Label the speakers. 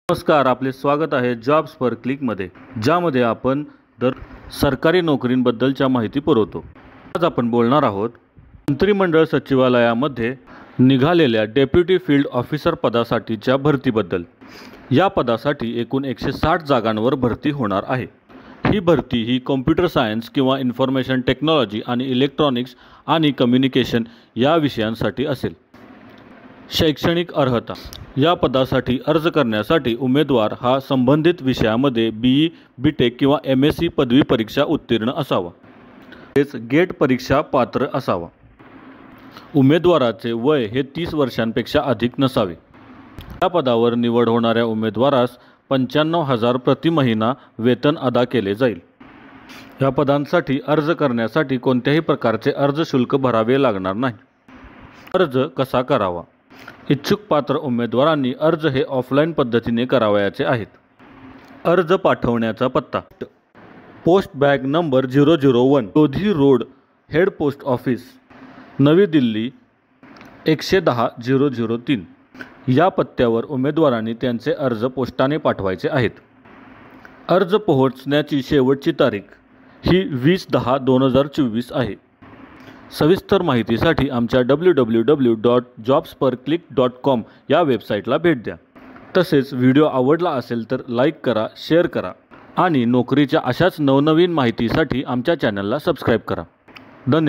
Speaker 1: नमस्कार, आपले स्वागत आहे जॉब्स पर क्लिकमध्ये, ज्यामध्ये आपण सरकारी नोकरींबद्दलच्या माहिती पुरवतो। आज आपण बोलणार आहोत मंत्रिमंडळ सचिवालयामध्ये निघालेल्या डेप्युटी फील्ड ऑफिसर पदासाठीच्या भरतीबद्दल। या पदासाठी एकूण 160 जागांवर भरती होणार आहे। ही भरती ही कॉम्प्युटर सायन्स किंवा इन्फॉर्मेशन टेक्नॉलॉजी आणि इलेक्ट्रॉनिक्स आणि कम्युनिकेशन या विषयांसाठी असेल। शैक्षणिक अर्हता। या पदासाठी अर्ज करण्यासाठी उमेदवार हा संबंधित विषयामध्ये BE, BTech किंवा MSc पदवी परीक्षा उत्तीर्ण असावा, तसेच गेट परीक्षा पात्र असावा। उमेदवाराचे वय हे 30 वर्षांपेक्षा अधिक नसावे। या पदावर निवड होणाऱ्या उमेदवारास 95,000 प्रति महिना वेतन अदा केले जाईल। या पदांसाठी अर्ज करण्यासाठी कोणत्याही प्रकारचे अर्ज शुल्क भरावे लागणार नाही। अर्ज कसा करावा? इच्छुक पात्र उमेदवारांनी अर्ज हे ऑफलाईन पद्धतीने करावयाचे आहेत। अर्ज पाठवण्याचा पत्ता: post bag number 001, Lodhi road, head post office, नवी दिल्ली 110-003 या पत्त्यावर उमेदवारांनी त्यांचे अर्ज पोस्टाने पाठवायचे आहेत। अर्ज पोहोचण्याची शेवटची तारीख ही 20/10/2024 आहे। सविस्तर माहितीसाठी आमच्या www.jobsperclick.com या वेबसाईटला भेट द्या। तसेच व्हिडिओ आवडला असेल तर लाईक करा, शेअर करा आणि नोकरीच्या अशाच नवनवीन माहितीसाठी आमच्या चॅनलला सबस्क्राईब करा। धन्यवाद।